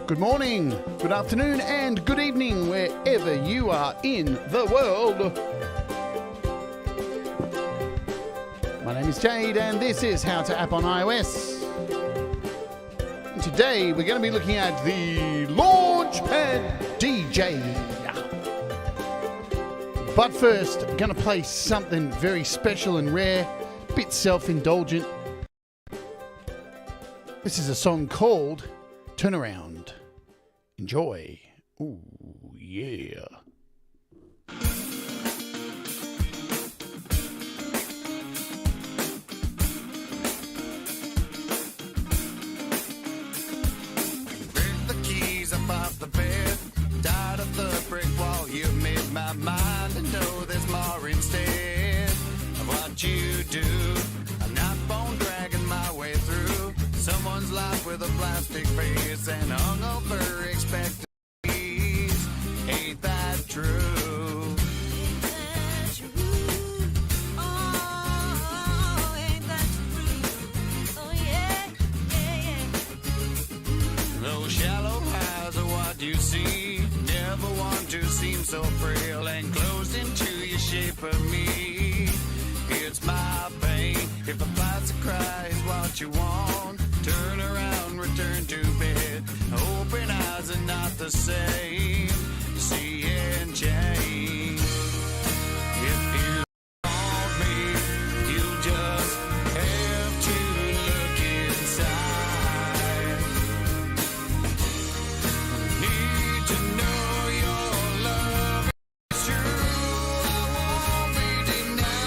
Good morning, good afternoon, and good evening, wherever you are in the world. My name is Jade, and this is How to App on iOS. And today, we're going to be looking at the Launchpad DJ. But first, I'm going to play something very special and rare, a bit self-indulgent. This is a song called Turn Around. Enjoy. Ooh, yeah. The keys up off the bed, tired of the brick wall. You made my mind to know there's more instead of what you do. I'm not bone dragging my way through someone's life with a plastic face and hungover expectancies. Ain't that true? Ain't that true? Oh, ain't that true? Oh, yeah, yeah, yeah. Those shallow eyes are what you see. Never want to seem so frail and closed into your shape of me. It's my pain. If a plastic cry is what you want, turn around, return to bed. Open eyes are not the same. See and change. If you want me, you just have to look inside. Need to know your love is true. I won't be denied.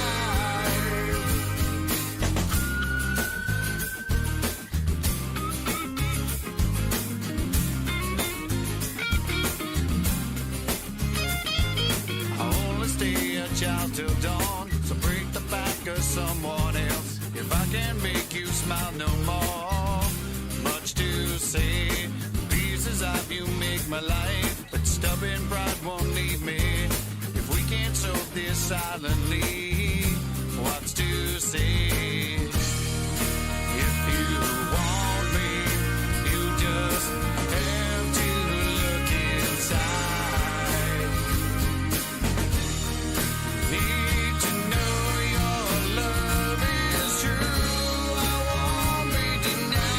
I only stay a child till dawn, so break the back of someone else. If I can make you smile no more, much to say. Pieces of you make my life, but stubborn pride won't leave me. If we can't solve this silently, what's to say? If you want me, you just have to look inside. Need to know your love is true. I won't be denied.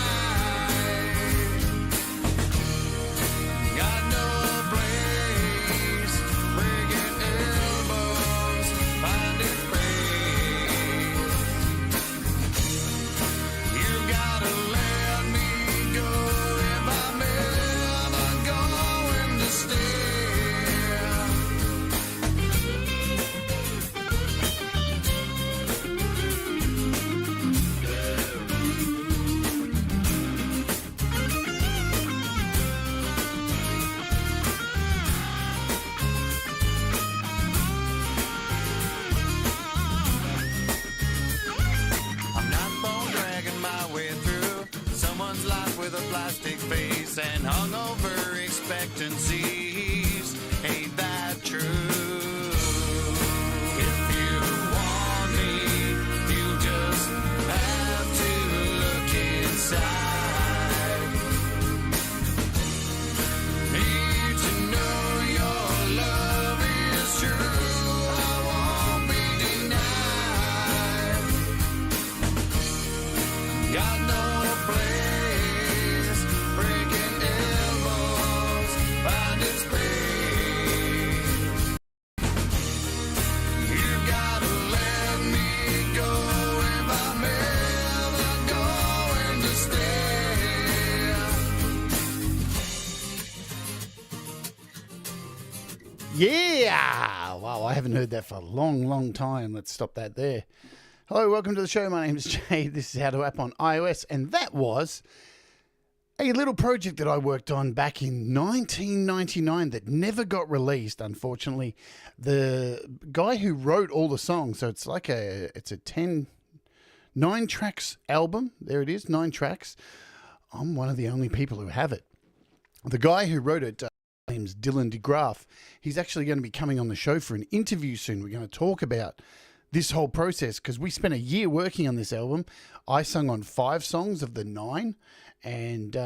Got no place, breaking elbows, finding praise. You gotta let me go if I'm ever going to stay. I'm not bone dragging my way through someone's life with a plastic face and hungover expectancies. Ain't that true? If you want me, you just have to look inside. Need to know your love is true. I won't be denied. Got no place, breaking elbows, finding space. You gotta let me go if I'm ever going to stay. Yeah! Wow, I haven't heard that for a long, long time. Let's stop that there. Hello, welcome to the show. My name is Jade. This is How to App on iOS, and that was a little project that I worked on back in 1999 that never got released, unfortunately. The guy who wrote all the songs, so it's like it's a 9 tracks album. There it is, 9 tracks. I'm one of the only people who have it. The guy who wrote it, name's Dylan DeGraff. He's actually going to be coming on the show for an interview soon. We're going to talk about this whole process because we spent a year working on this album. I sung on 5 songs of the 9, and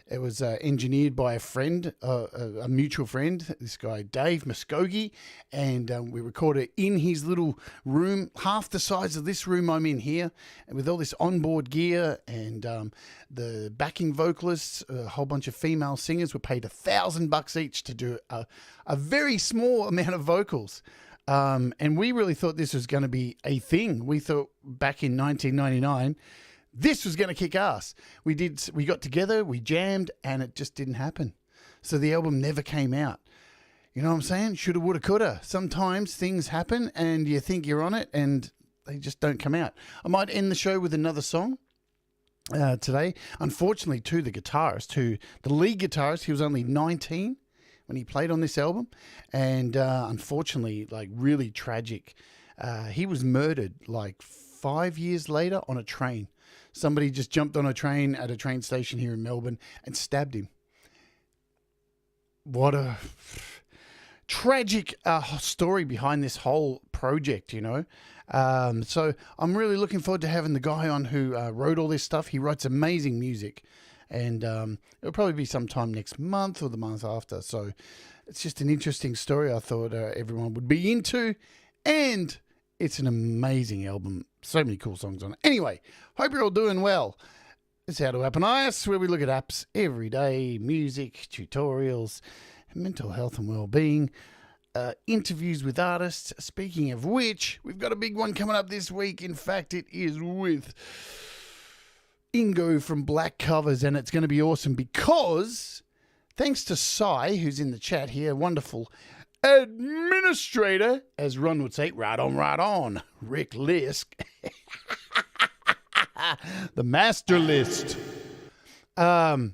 it was engineered by a friend, a mutual friend, this guy Dave Muskogee, and we recorded in his little room, half the size of this room I'm in here, and with all this onboard gear, and the backing vocalists, a whole bunch of female singers were paid $1,000 each to do a very small amount of vocals. And we really thought this was going to be a thing. We thought back in 1999, this was going to kick ass. We got together, we jammed, and it just didn't happen. So the album never came out. You know what I'm saying? Shoulda, woulda, coulda. Sometimes things happen and you think you're on it and they just don't come out. I might end the show with another song today. Unfortunately, the lead guitarist, he was only 19 when he played on this album. And unfortunately, like really tragic. He was murdered like 5 years later on a train. Somebody just jumped on a train at a train station here in Melbourne and stabbed him. What a tragic story behind this whole project, you know. So I'm really looking forward to having the guy on who wrote all this stuff. He writes amazing music. And it'll probably be sometime next month or the month after. So it's just an interesting story I thought everyone would be into. And it's an amazing album. So many cool songs on it. Anyway, hope you're all doing well. It's How to App on iOS, where we look at apps every day, music, tutorials, mental health and well-being, interviews with artists. Speaking of which, we've got a big one coming up this week. In fact, it is with Ingo from Black Covers, and it's going to be awesome because thanks to Cy, who's in the chat here, wonderful administrator, as Ron would say, right on, Rick Lisk, the master list. Thanks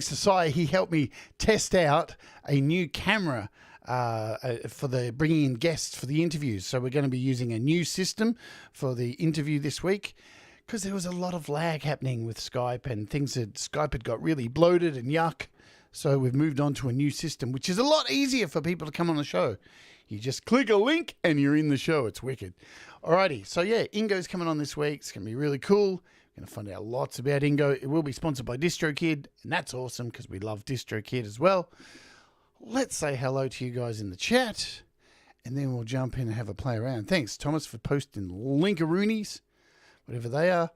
to Cy, he helped me test out a new camera for the bringing in guests for the interviews. So we're going to be using a new system for the interview this week, because there was a lot of lag happening with Skype and Skype had got really bloated and yuck. So we've moved on to a new system, which is a lot easier for people to come on the show. You just click a link and you're in the show. It's wicked. Alrighty. So yeah, Ingo's coming on this week. It's going to be really cool. We're going to find out lots about Ingo. It will be sponsored by DistroKid, and that's awesome because we love DistroKid as well. Let's say hello to you guys in the chat, and then we'll jump in and have a play around. Thanks, Thomas, for posting linkaroonies, whatever they are,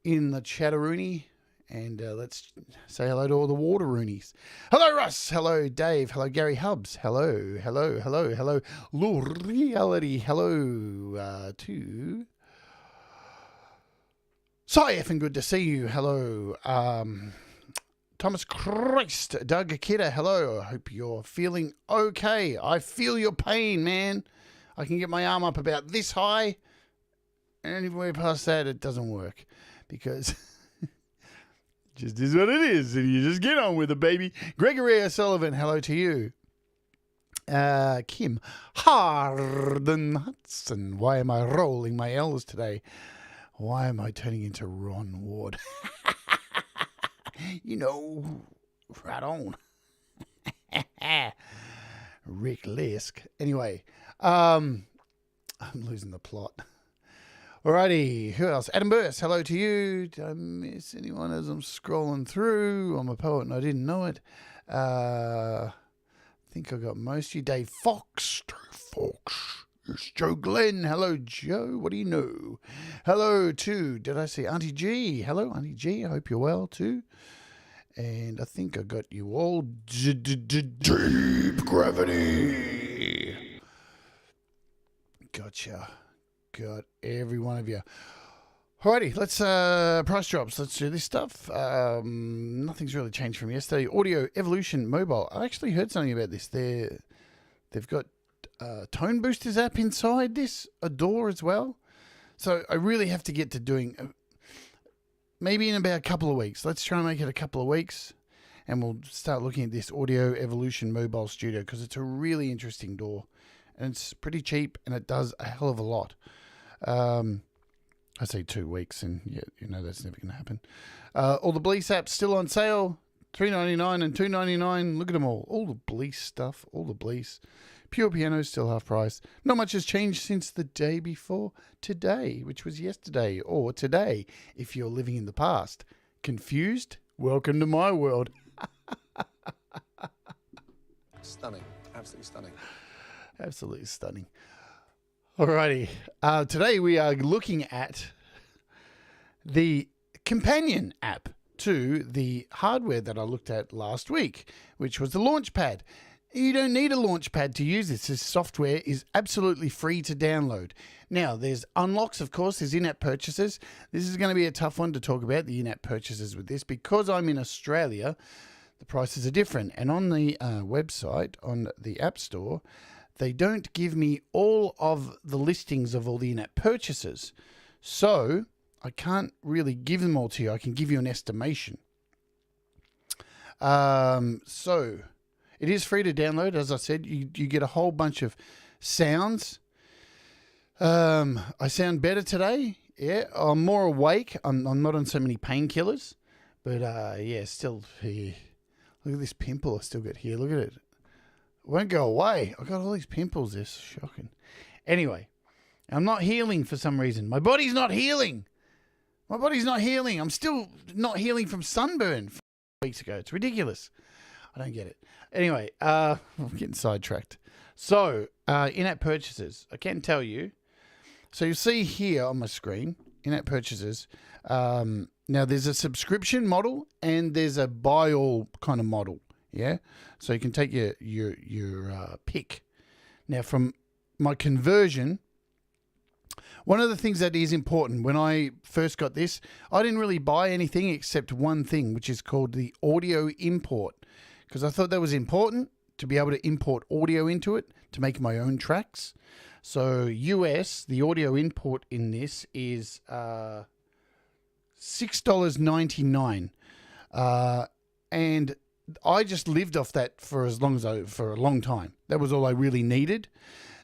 in the chatteroony. And let's say hello to all the wateroonies. Hello, Russ. Hello, Dave. Hello, Gary Hubbs. Hello. Low Reality. Hello to Cy F, and good to see you. Hello. Thomas Christ. Doug Kidder. Hello. I hope you're feeling okay. I feel your pain, man. I can get my arm up about this high, and anywhere past that, it doesn't work because just is what it is, and you just get on with it, baby. Gregory O'Sullivan, hello to you. Kim Harden Hudson, why am I rolling my L's today? Why am I turning into Ron Ward? You know, right on. Rick Lisk. Anyway, I'm losing the plot. Alrighty, who else? Adam Burst, hello to you. Did I miss anyone as I'm scrolling through? I'm a poet and I didn't know it. I think I got most of you. Dave Fox. It's Joe Glenn. Hello, Joe. What do you know? Hello to, did I say Auntie G? Hello, Auntie G. I hope you're well too. And I think I got you all. Deep gravity. Gotcha. Got every one of you. Alrighty, let's price drops. Let's do this stuff. Nothing's really changed from yesterday. Audio Evolution Mobile. I actually heard something about this. They've got Tone Boosters app inside this, a door as well. So I really have to get to doing maybe in about a couple of weeks. Let's try and make it a couple of weeks, and we'll start looking at this Audio Evolution Mobile Studio because it's a really interesting door, and it's pretty cheap, and it does a hell of a lot. I say 2 weeks, and yeah, you know that's never going to happen. All the Bleace apps still on sale, $3.99 and $2.99. Look at them all. All the Bleace stuff, all the Bleace. Pure Piano still half price. Not much has changed since the day before today, which was yesterday, or today, if you're living in the past. Confused? Welcome to my world. Stunning. Absolutely stunning. Absolutely stunning. Alrighty. Today we are looking at the companion app to the hardware that I looked at last week, which was the Launchpad. You don't need a Launchpad to use this. This software is absolutely free to download. Now, there's unlocks, of course. There's in-app purchases. This is going to be a tough one to talk about, the in-app purchases with this. Because I'm in Australia, the prices are different. And on the website, on the App Store, they don't give me all of the listings of all the in-app purchases. So I can't really give them all to you. I can give you an estimation. So it is free to download. As I said, you get a whole bunch of sounds. I sound better today. Yeah, I'm more awake. I'm not on so many painkillers. But yeah, still here. Look at this pimple I still got here. Look at it. It won't go away. I've got all these pimples. This is shocking. Anyway, I'm not healing for some reason. My body's not healing. My body's not healing. I'm still not healing from sunburn 4 weeks ago. It's ridiculous. I don't get it. Anyway, I'm getting sidetracked. So, in-app purchases. I can tell you. So you'll see here on my screen, in-app purchases. Now, there's a subscription model and there's a buy-all kind of model. Yeah? So you can take your pick. Now, from my conversion, one of the things that is important, when I first got this, I didn't really buy anything except one thing, which is called the audio import. Because I thought that was important to be able to import audio into it to make my own tracks. So US, the audio import in this is $6.99. And I just lived off that for a long time. That was all I really needed.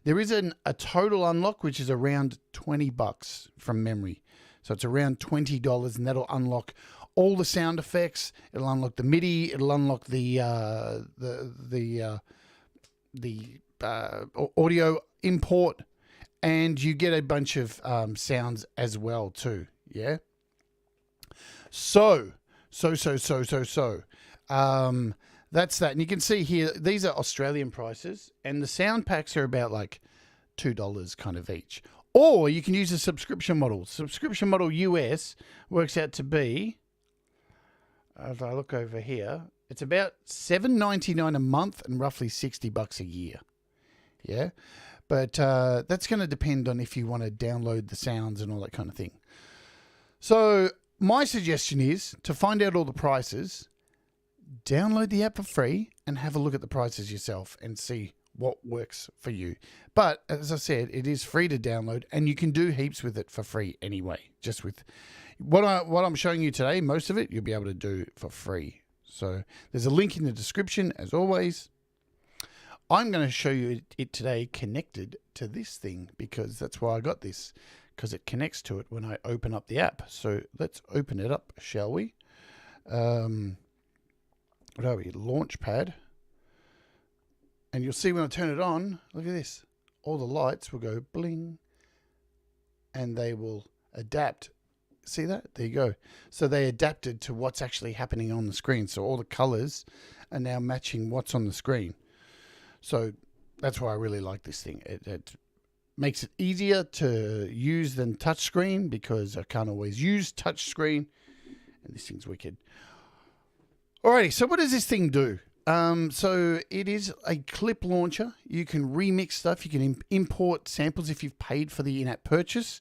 There is a total unlock, which is around $20 from memory. So it's around $20, and that'll unlock all the sound effects. It'll unlock the MIDI. It'll unlock the audio import, and you get a bunch of sounds as well too. Yeah. So. That's that. And you can see here, these are Australian prices, and the sound packs are about like $2 kind of each. Or you can use a subscription model. Subscription model US works out to be, if I look over here, it's about $7.99 a month and roughly $60 a year. Yeah. But that's going to depend on if you want to download the sounds and all that kind of thing. So my suggestion is to find out all the prices, download the app for free and have a look at the prices yourself and see what works for you. But as I said, it is free to download and you can do heaps with it for free anyway. Just with what I'm showing you today, most of it you'll be able to do for free. So there's a link in the description as always. I'm going to show you it today connected to this thing because that's why I got this, because it connects to it when I open up the app. So let's open it up, shall we? What are we? Launchpad. And you'll see when I turn it on, look at this. All the lights will go bling and they will adapt. See that? There you go. So they adapted to what's actually happening on the screen. So all the colors are now matching what's on the screen. So that's why I really like this thing. It makes it easier to use than touchscreen because I can't always use touchscreen. And this thing's wicked. Alrighty, so what does this thing do? So it is a clip launcher. You can remix stuff. You can import samples if you've paid for the in-app purchase.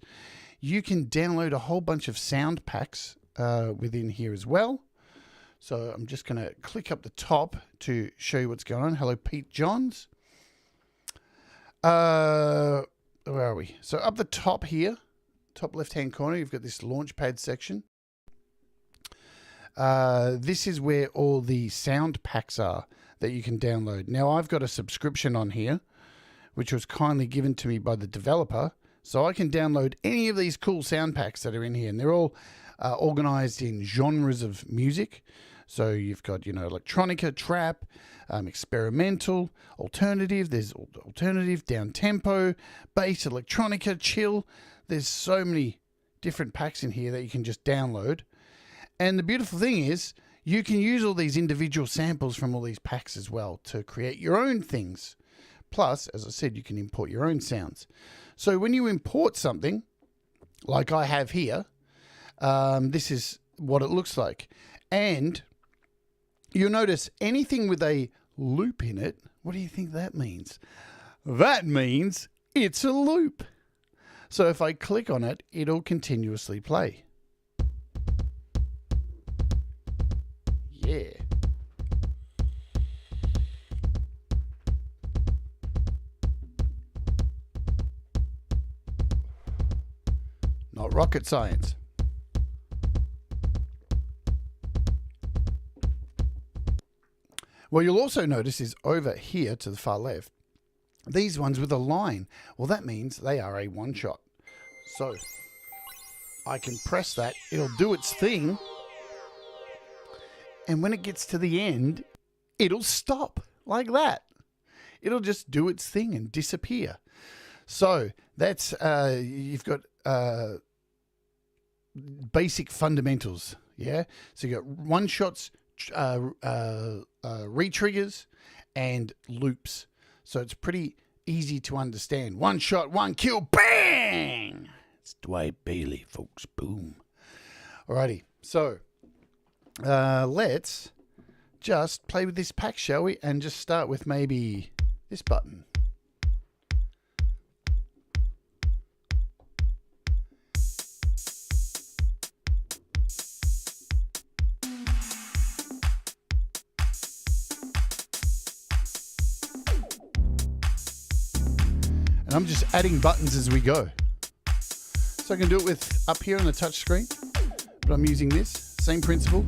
You can download a whole bunch of sound packs within here as well. So I'm just going to click up the top to show you what's going on. Hello, Pete Johns. Where are we? So up the top here, top left-hand corner, you've got this Launchpad section. This is where all the sound packs are that you can download. Now, I've got a subscription on here, which was kindly given to me by the developer. So I can download any of these cool sound packs that are in here. And they're all organized in genres of music. So you've got, electronica, trap, experimental, alternative. There's alternative, down-tempo, bass, electronica, chill. There's so many different packs in here that you can just download. And the beautiful thing is you can use all these individual samples from all these packs as well to create your own things. Plus, as I said, you can import your own sounds. So when you import something, like I have here, this is what it looks like. And you'll notice anything with a loop in it, what do you think that means? That means it's a loop. So if I click on it, it'll continuously play. Yeah. Not rocket science. What you'll also notice is over here to the far left, these ones with a line. Well, that means they are a one shot. So I can press that, it'll do its thing. And when it gets to the end, it'll stop like that. It'll just do its thing and disappear. So that's, you've got basic fundamentals. Yeah. So you got one shots, re-triggers and loops. So it's pretty easy to understand. One shot, one kill, bang! It's Dwight Bailey, folks. Boom. Alrighty. So let's just play with this pack, shall we? And just start with maybe this button. And I'm just adding buttons as we go. So I can do it with up here on the touch screen, but I'm using this, same principle.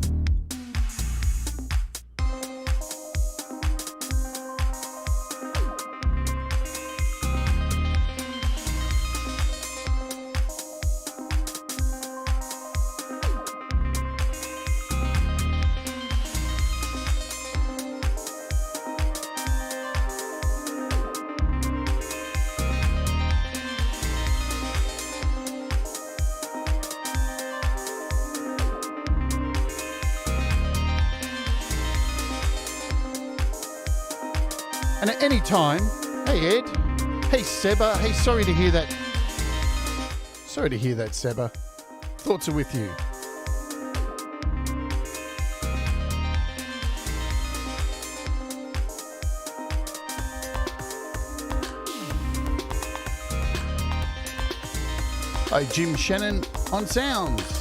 And at any time, hey Ed, hey Seba, hey, sorry to hear that. Sorry to hear that, Seba. Thoughts are with you. Hi, Jim Shannon on sounds.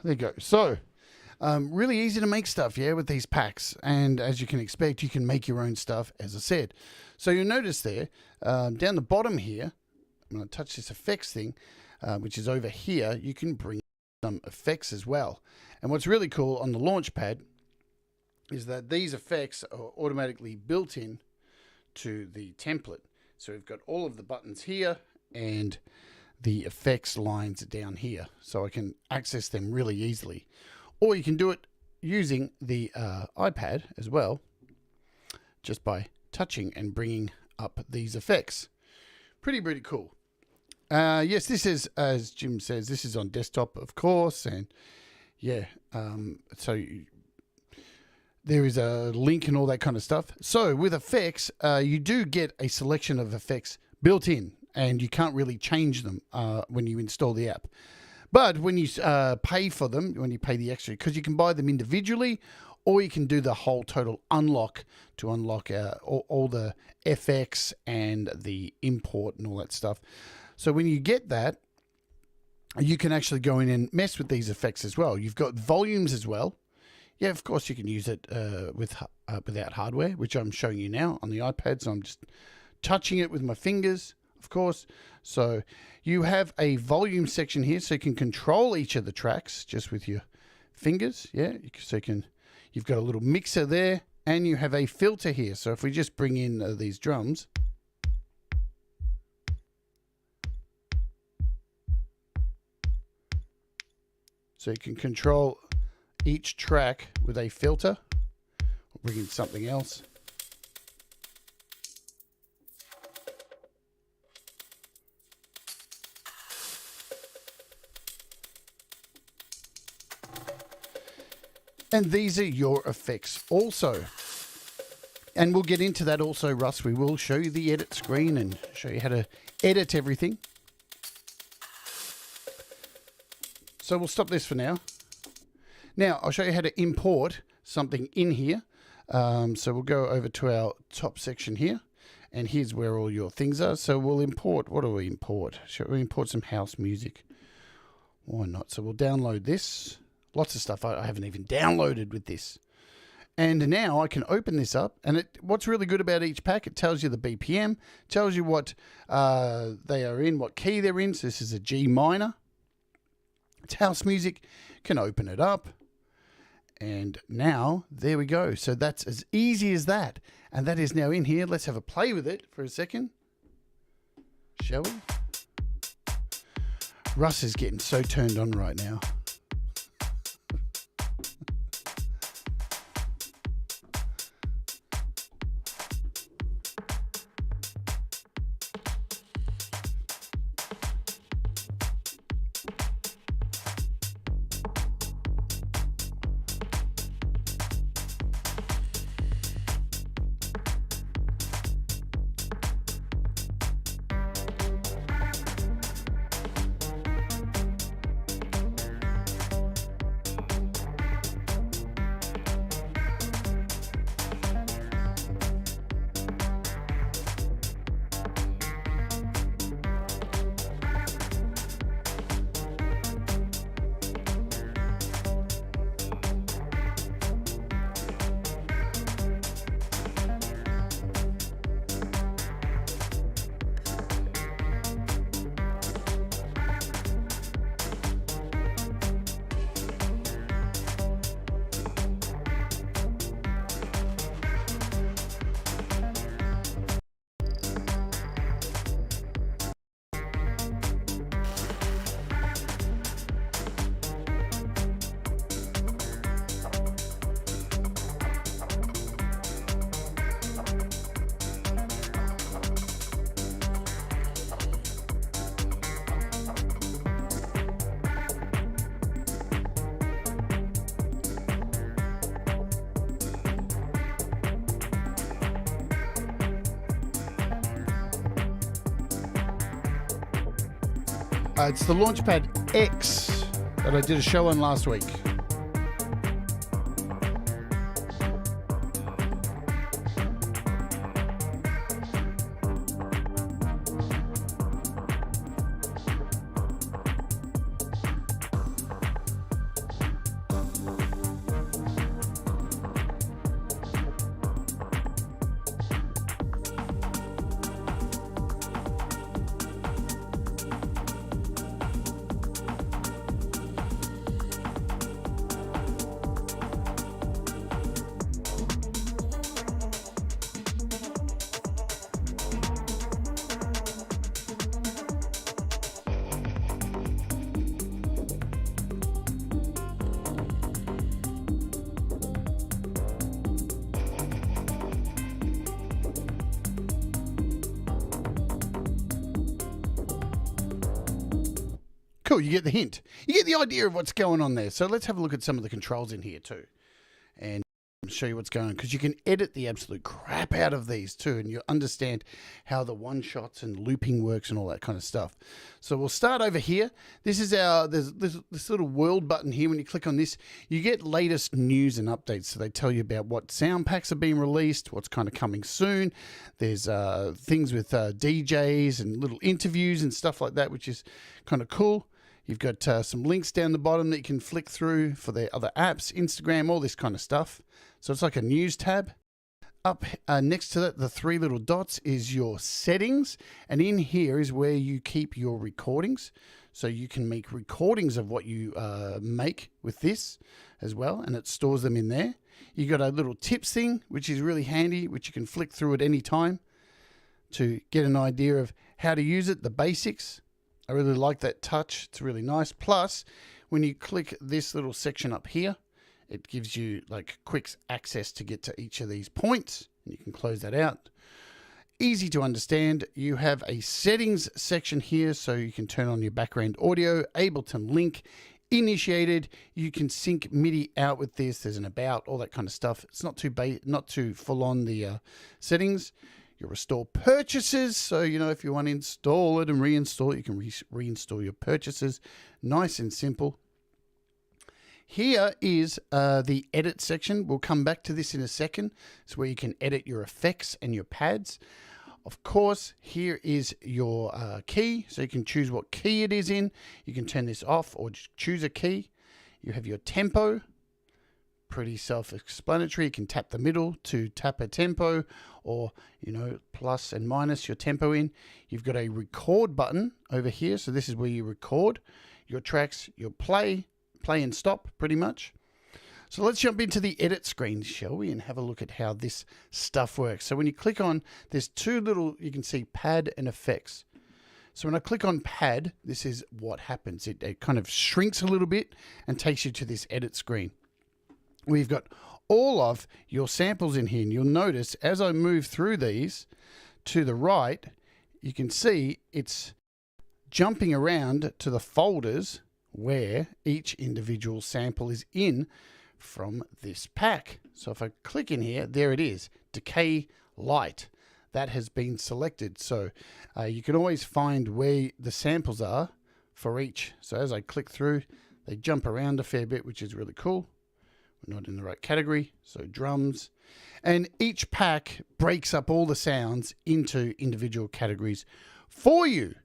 there you go. So, really easy to make stuff, yeah, with these packs. And as you can expect, you can make your own stuff, as I said. So you'll notice there, down the bottom here, I'm going to touch this effects thing, which is over here. You can bring some effects as well. And what's really cool on the Launchpad is that these effects are automatically built in to the template. So we've got all of the buttons here and the effects lines down here. So I can access them really easily. Or you can do it using the iPad as well, just by touching and bringing up these effects. Pretty cool. Yes, this is, as Jim says, this is on desktop, of course. And yeah, there is a link and all that kind of stuff. So with effects, you do get a selection of effects built in, and you can't really change them when you install the app. But when you pay for them, when you pay the extra, because you can buy them individually, or you can do the whole total unlock to unlock all the FX and the import and all that stuff. So when you get that, you can actually go in and mess with these effects as well. You've got volumes as well. Yeah, of course you can use it without hardware, which I'm showing you now on the iPad. So I'm just touching it with my fingers, of course. So you have a volume section here, so you can control each of the tracks just with your fingers. Yeah, so you've got a little mixer there, and you have a filter here. So if we just bring in these drums, so you can control each track with a filter. We'll bring in something else. And these are your effects also. And we'll get into that also, Russ. We will show you the edit screen and show you how to edit everything. So we'll stop this for now. Now, I'll show you how to import something in here. So we'll go over to our top section here. And here's where all your things are. So we'll import, what do we import? Shall we import some house music? Why not? So we'll download this. Lots of stuff I haven't even downloaded with this. And now I can open this up. And what's really good about each pack, it tells you the BPM, tells you what they are in, what key they're in. So this is a G minor. It's house music. Can open it up. And now, there we go. So that's as easy as that. And that is now in here. Let's have a play with it for a second. Shall we? Russ is getting so turned on right now. It's the Launchpad X that I did a show on last week. cool. You get the hint. You get the idea of what's going on there. So let's have a look at some of the controls in here too. And show you what's going on, because you can edit the absolute crap out of these too, and you understand how the one shots and looping works and all that kind of stuff. So we'll start over here. This is there's this little world button here. When you click on this, you get latest news and updates. So they tell you about what sound packs are being released, what's kind of coming soon. There's things with DJs and little interviews and stuff like that, which is kind of cool. You've got some links down the bottom that you can flick through for their other apps, Instagram, all this kind of stuff. So it's like a news tab. Up next to that, the three little dots is your settings. And in here is where you keep your recordings. So you can make recordings of what you make with this as well. And it stores them in there. You got a little tips thing, which is really handy, which you can flick through at any time to get an idea of how to use it, the basics. I really like that touch. It's really nice. Plus, when you click this little section up here, it gives you like quick access to get to each of these points. You can close that out. Easy to understand. You have a settings section here, so you can turn on your background audio, Ableton link, initiated. You can sync MIDI out with this. There's an about, all that kind of stuff. It's not too full on the settings. You restore purchases, so you know if you want to install it and reinstall it, you can reinstall your purchases. Nice and simple. Here is the edit section. We'll come back to this in a second. It's where you can edit your effects and your pads. Of course, here is your key, so you can choose what key it is in. You can turn this off or just choose a key. You have your tempo. Pretty self-explanatory. You can tap the middle to tap a tempo, or plus and minus your tempo in. You've got a record button over here, so this is where you record your tracks, your play and stop pretty much. So let's jump into the edit screen, shall we, and have a look at how this stuff works. So when you click on, there's two little, you can see pad and effects. So when I click on pad, this is what happens. It kind of shrinks a little bit and takes you to this edit screen. We've got all of your samples in here, and you'll notice as I move through these to the right, you can see it's jumping around to the folders where each individual sample is in from this pack. So if I click in here, there it is, Decay Light. That has been selected. So you can always find where the samples are for each. So as I click through, they jump around a fair bit, which is really cool. We're not in the right category, so drums. And each pack breaks up all the sounds into individual categories for you.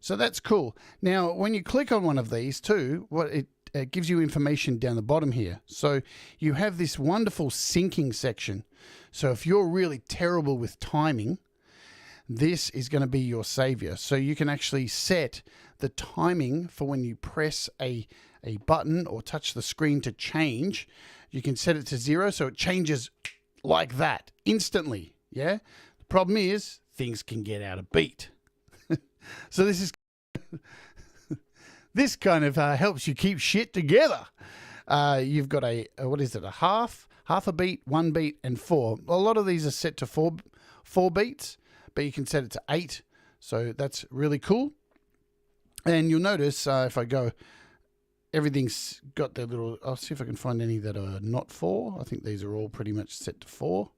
So that's cool. Now, when you click on one of these too, what it gives you information down the bottom here. So you have this wonderful syncing section. So if you're really terrible with timing, this is going to be your savior. So you can actually set the timing for when you press a button or touch the screen to change. You can set it to 0, so it changes like that instantly. Yeah. The problem is things can get out of beat. So this kind of helps you keep shit together. You've got a half a beat, 1 beat, and 4. A lot of these are set to four beats, but you can set it to 8. So that's really cool. And you'll notice if I go, everything's got their little, I'll see if I can find any that are not 4. I think these are all pretty much set to 4.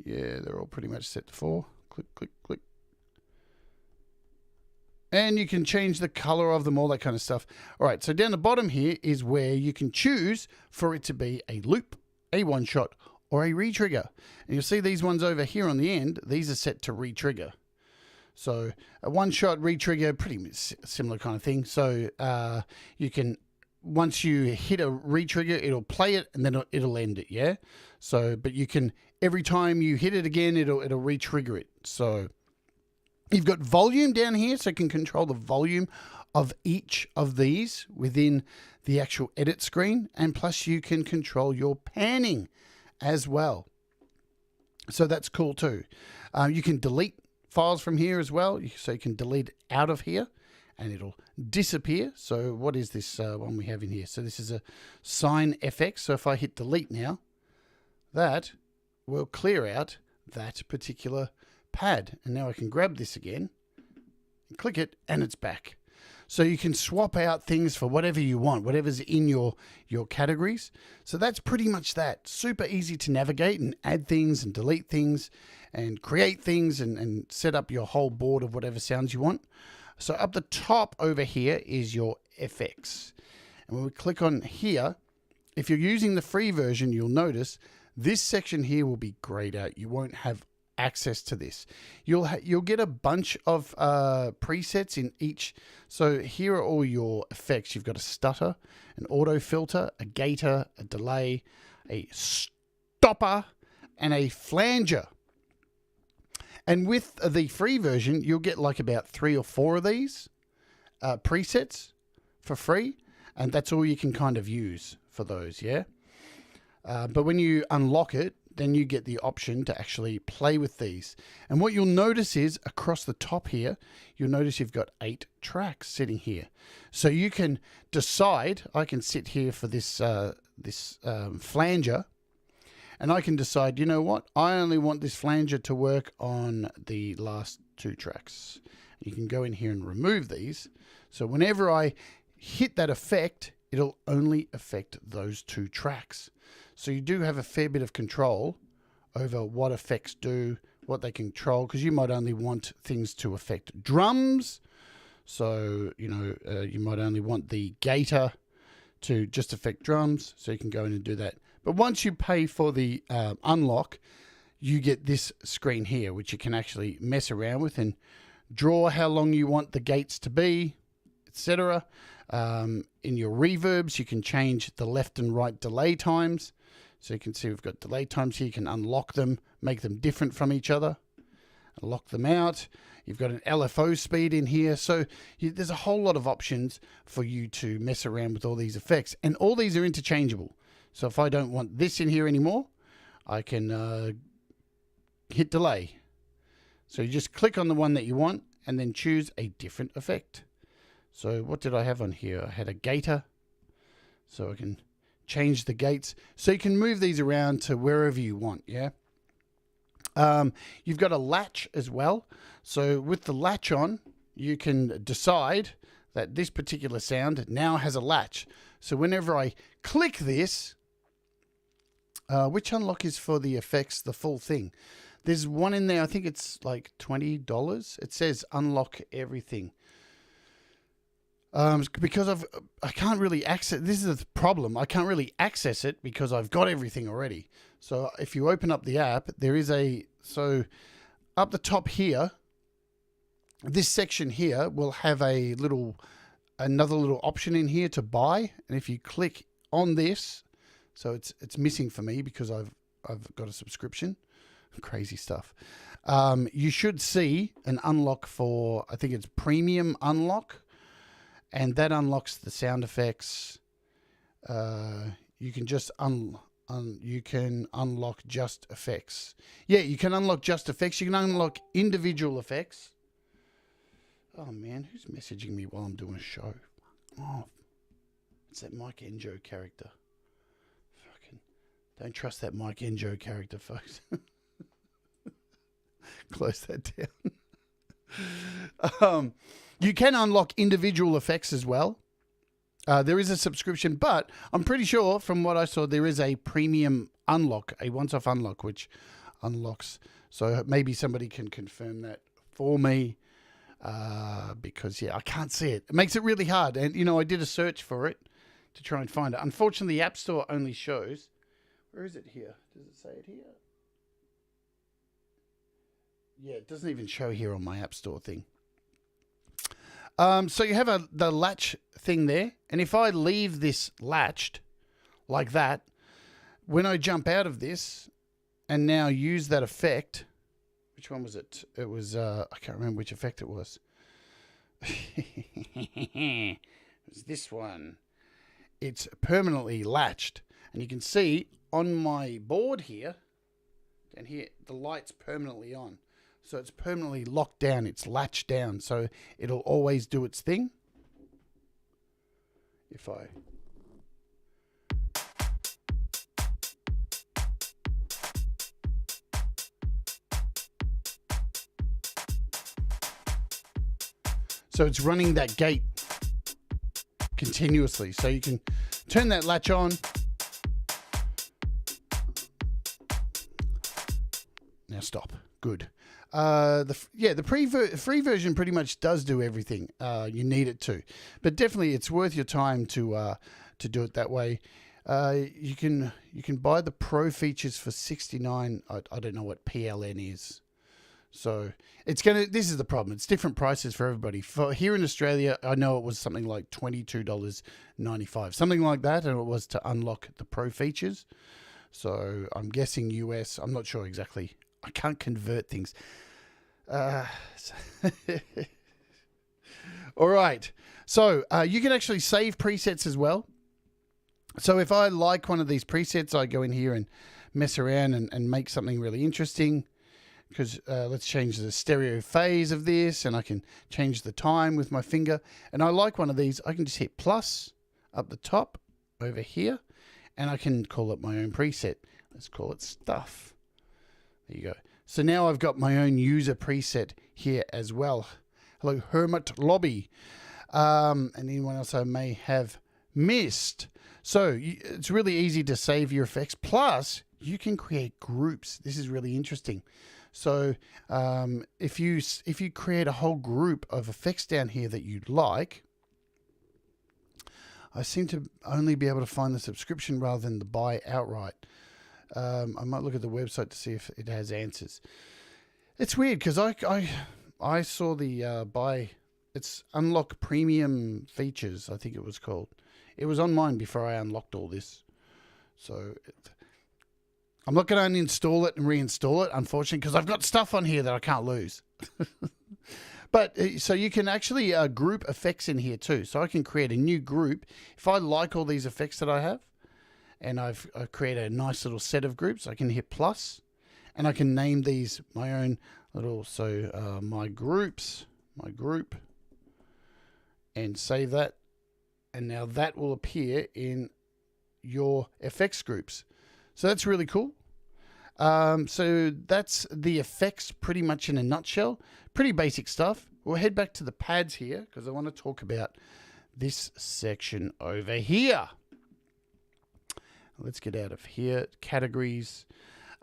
Yeah, they're all pretty much set to 4. Click, click, click. And you can change the color of them, all that kind of stuff. All right, so down the bottom here is where you can choose for it to be a loop, a one shot, or a retrigger. And you'll see these ones over here on the end, these are set to retrigger. So a one shot retrigger, pretty similar kind of thing. So you can, once you hit a retrigger, it'll play it and then it'll end it, yeah? So, but you can, every time you hit it again, it'll retrigger it. So you've got volume down here, so you can control the volume of each of these within the actual edit screen. And plus you can control your panning as well. So that's cool too. You can delete files from here as well. So you can delete out of here and it'll disappear. So what is this one we have in here? So this is a Sine FX. So if I hit delete now, that will clear out that particular pad. And now I can grab this again, click it, and it's back. So you can swap out things for whatever you want, whatever's in your categories. So that's pretty much that. Super easy to navigate and add things and delete things and create things and set up your whole board of whatever sounds you want. So up the top over here is your FX. And when we click on here, if you're using the free version, you'll notice this section here will be grayed out. You won't have access to this. You'll get a bunch of presets in each. So here are all your effects. You've got a stutter, an auto filter, a gator, a delay, a stopper, and a flanger. And with the free version, you'll get like about 3 or 4 of these presets for free, and that's all you can kind of use for those, yeah? But when you unlock it, then you get the option to actually play with these. And what you'll notice is across the top here, you'll notice you've got 8 tracks sitting here. So you can decide, I can sit here for this, flanger, and I can decide, you know what, I only want this flanger to work on the last 2 tracks. You can go in here and remove these. So whenever I hit that effect, it'll only affect those 2 tracks. So you do have a fair bit of control over what effects do, what they control, because you might only want things to affect drums. So, you know, you might only want the gator to just affect drums. So you can go in and do that. But once you pay for the unlock, you get this screen here, which you can actually mess around with and draw how long you want the gates to be, etc. In your reverbs, you can change the left and right delay times. So you can see we've got delay times here. You can unlock them, make them different from each other, lock them out. You've got an LFO speed in here. So there's a whole lot of options for you to mess around with all these effects. And all these are interchangeable. So if I don't want this in here anymore, I can hit delay. So you just click on the one that you want and then choose a different effect. So what did I have on here? I had a gator. So I can change the gates. So you can move these around to wherever you want, yeah? You've got a latch as well. So with the latch on, you can decide that this particular sound now has a latch. So whenever I click this, which unlock is for the effects, the full thing? There's one in there, I think it's like $20. It says unlock everything. Because I can't really access, this is the problem, I can't really access it because I've got everything already. So if you open up the app, there is so up the top here, this section here will have another little option in here to buy. And if you click on this, so it's missing for me because I've got a subscription, crazy stuff. You should see an unlock for, I think it's premium unlock. And that unlocks the sound effects. You can just you can unlock just effects. Yeah, you can unlock just effects. You can unlock individual effects. Oh man, who's messaging me while I'm doing a show? Oh, it's that Mike Enjo character. Fucking don't trust that Mike Enjo character, folks. Close that down. You can unlock individual effects as well. There is a subscription, but I'm pretty sure from what I saw, there is a premium unlock, a once-off unlock, which unlocks. So maybe somebody can confirm that for me because, yeah, I can't see it. It makes it really hard. And, you know, I did a search for it to try and find it. Unfortunately, the App Store only shows. Where is it here? Does it say it here? Yeah, it doesn't even show here on my App Store thing. So you have the latch thing there. And if I leave this latched like that, when I jump out of this and now use that effect, which one was it? It was, I can't remember which effect it was. It was this one. It's permanently latched. And you can see on my board here, and here, the light's permanently on. So it's permanently locked down. It's latched down. So it'll always do its thing. If I... So it's running that gate continuously. So you can turn that latch on. Now stop. Good. The free version pretty much does do everything you need it to, but definitely it's worth your time to do it that way. You can buy the pro features for $69. I don't know what PLN is, so this is the problem. It's different prices for everybody. For here in Australia, I know it was something like $22.95, something like that, and it was to unlock the pro features. So I'm guessing US. I'm not sure exactly. I can't convert things. All right. So you can actually save presets as well. So if I like one of these presets, I go in here and mess around and make something really interesting. Because let's change the stereo phase of this, and I can change the time with my finger. And I like one of these. I can just hit plus up the top over here, and I can call it my own preset. Let's call it stuff. There you go. So now I've got my own user preset here as well. Hello, Hermit Lobby. And anyone else I may have missed. So it's really easy to save your effects. Plus, you can create groups. This is really interesting. So if you create a whole group of effects down here that you'd like, I seem to only be able to find the subscription rather than the buy outright. I might look at the website to see if it has answers. It's weird because I saw the buy. It's unlock premium features, I think it was called. It was on mine before I unlocked all this. So I'm not going to uninstall it and reinstall it, unfortunately, because I've got stuff on here that I can't lose. But so you can actually group effects in here too. So I can create a new group. If I like all these effects that I have, and I've created a nice little set of groups, I can hit plus, and I can name these my own little, my group, and save that. And now that will appear in your effects groups. So that's really cool. So that's the effects pretty much in a nutshell. Pretty basic stuff. We'll head back to the pads here because I want to talk about this section over here. Let's get out of here. Categories.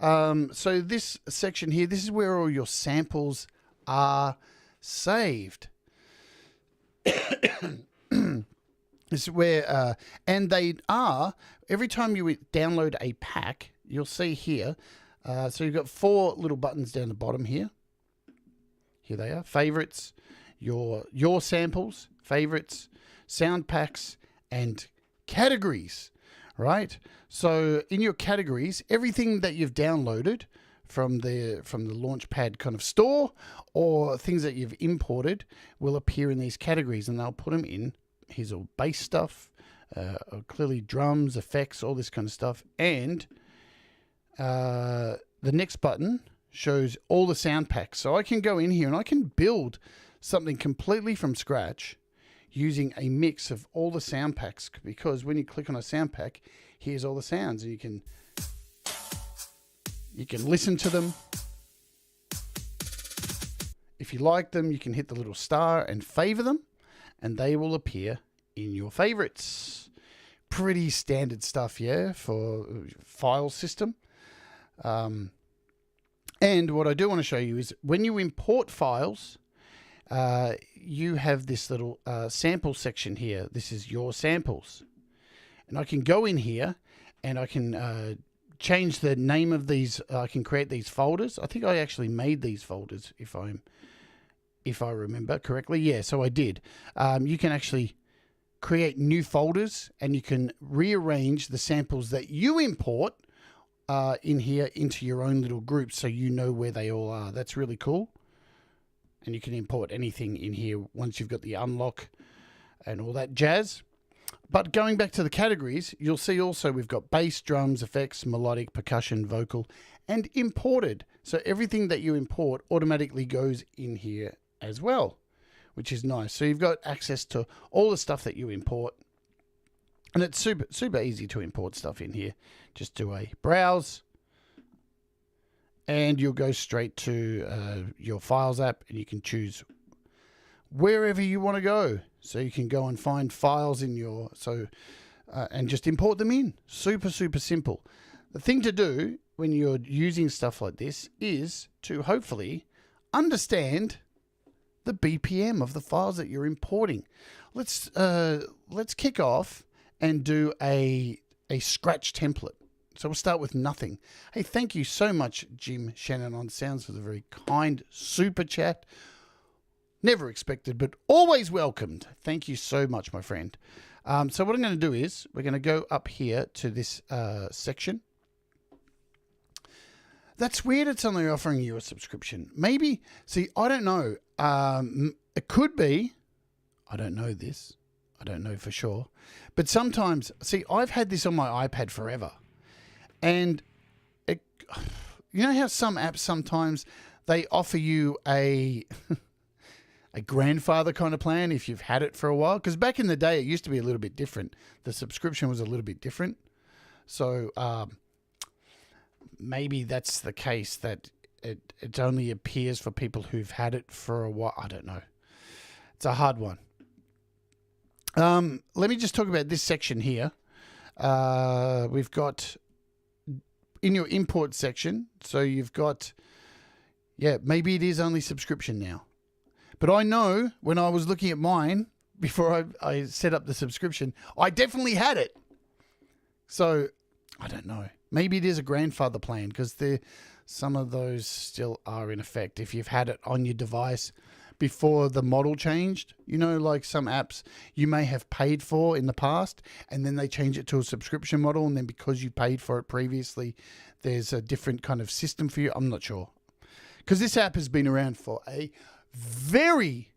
So this section here, this is where all your samples are saved. This is where, and they are, every time you download a pack, you'll see here, so you've got 4 little buttons down the bottom here. Here they are. Favorites, your samples, favorites, sound packs, and categories, right? So in your categories, everything that you've downloaded from the Launchpad kind of store or things that you've imported will appear in these categories, and they'll put them in. Here's all bass stuff, clearly drums, effects, all this kind of stuff. And the next button shows all the sound packs. So I can go in here and I can build something completely from scratch using a mix of all the sound packs, because when you click on a sound pack, here's all the sounds, and you can listen to them. If you like them, you can hit the little star and favor them, and they will appear in your favorites. Pretty standard stuff, yeah, for file system. And what I do want to show you is when you import files, you have this little sample section here. This is your samples. And I can go in here and I can change the name of these. I can create these folders. I think I actually made these folders if I remember correctly. Yeah, so I did. You can actually create new folders, and you can rearrange the samples that you import in here into your own little groups, so you know where they all are. That's really cool. And you can import anything in here once you've got the unlock and all that jazz. But going back to the categories, you'll see also we've got bass, drums, effects, melodic, percussion, vocal, and imported. So everything that you import automatically goes in here as well, which is nice. So you've got access to all the stuff that you import. And it's super easy to import stuff in here. Just do a browse, and you'll go straight to your Files app, and you can choose wherever you want to go. So you can go and find files in your, and just import them in. Super, super simple. The thing to do when you're using stuff like this is to hopefully understand the BPM of the files that you're importing. Let's kick off and do a scratch template. So we'll start with nothing. Hey, thank you so much, Jim Shannon on Sounds, for the very kind super chat. Never expected, but always welcomed. Thank you so much, my friend. So what I'm going to do is we're going to go up here to this section. That's weird. It's only offering you a subscription. Maybe, see, I don't know. It could be. I don't know this. I don't know for sure. But sometimes, see, I've had this on my iPad forever. And you know how some apps sometimes they offer you a grandfather kind of plan if you've had it for a while? Because back in the day, it used to be a little bit different. The subscription was a little bit different. So maybe that's the case, that it only appears for people who've had it for a while. I don't know. It's a hard one. Let me just talk about this section here. We've got in your import section, so you've got, maybe it is only subscription now. But I know when I was looking at mine, before I set up the subscription, I definitely had it. So, I don't know. Maybe it is a grandfather plan, because some of those still are in effect. If you've had it on your device before the model changed, you know, like some apps you may have paid for in the past, and then they change it to a subscription model, and then because you paid for it previously, there's a different kind of system for you. I'm not sure. Because this app has been around for a very,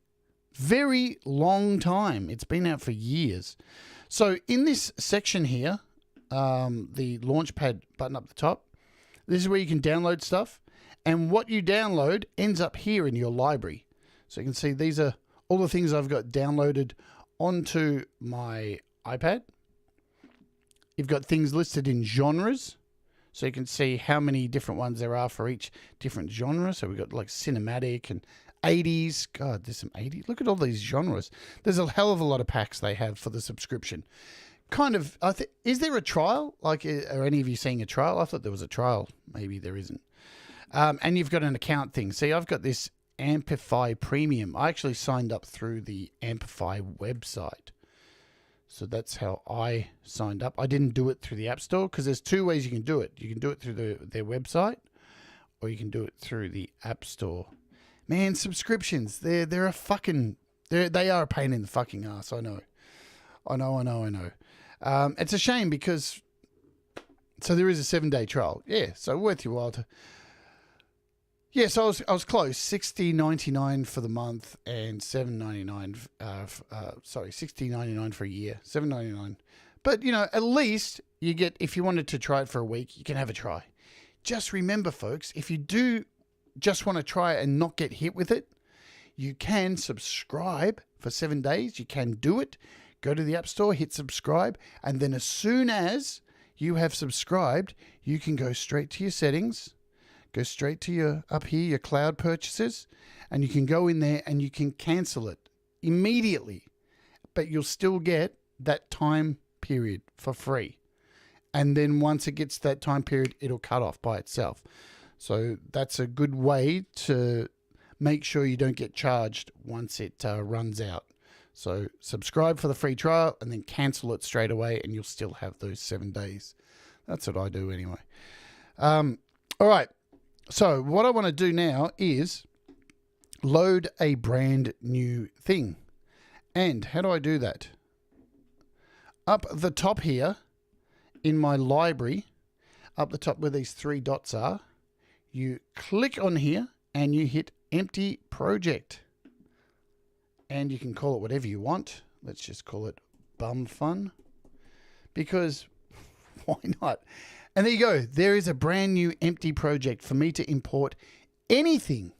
very long time. It's been out for years. So in this section here, the Launchpad button up the top, this is where you can download stuff. And what you download ends up here in your library. So you can see these are all the things I've got downloaded onto my iPad. You've got things listed in genres. So you can see how many different ones there are for each different genre. So we've got like cinematic and 80s. God, there's some 80s. Look at all these genres. There's a hell of a lot of packs they have for the subscription. Kind of, is there a trial? Like, are any of you seeing a trial? I thought there was a trial. Maybe there isn't. And you've got an account thing. See, I've got this Ampify Premium. I actually signed up through the Ampify website. So that's how I signed up. I didn't do it through the App Store, because there's two ways you can do it. You can do it through their website, or you can do it through the App Store. Man, subscriptions, they're a fucking, they are a pain in the fucking ass. I know. It's a shame because, so there is a 7-day trial. Yeah, so worth your while to. Yeah, so I was close. $60.99 for the month and $7.99. $60.99 for a year, $7.99. But you know, at least you get, if you wanted to try it for a week, you can have a try. Just remember, folks, if you do just want to try it and not get hit with it, you can subscribe for 7 days. You can do it. Go to the App Store, hit subscribe, and then as soon as you have subscribed, you can go straight to your settings. Go straight to your cloud purchases, and you can go in there and you can cancel it immediately, but you'll still get that time period for free. And then once it gets that time period, it'll cut off by itself. So that's a good way to make sure you don't get charged once it runs out. So subscribe for the free trial and then cancel it straight away, and you'll still have those 7 days. That's what I do anyway. All right. So what I want to do now is load a brand new thing. And how do I do that? Up the top here in my library, up the top where these 3 dots are, you click on here and you hit Empty Project. And you can call it whatever you want. Let's just call it Bum Fun. Because why not? And there you go. There is a brand new empty project for me to import anything.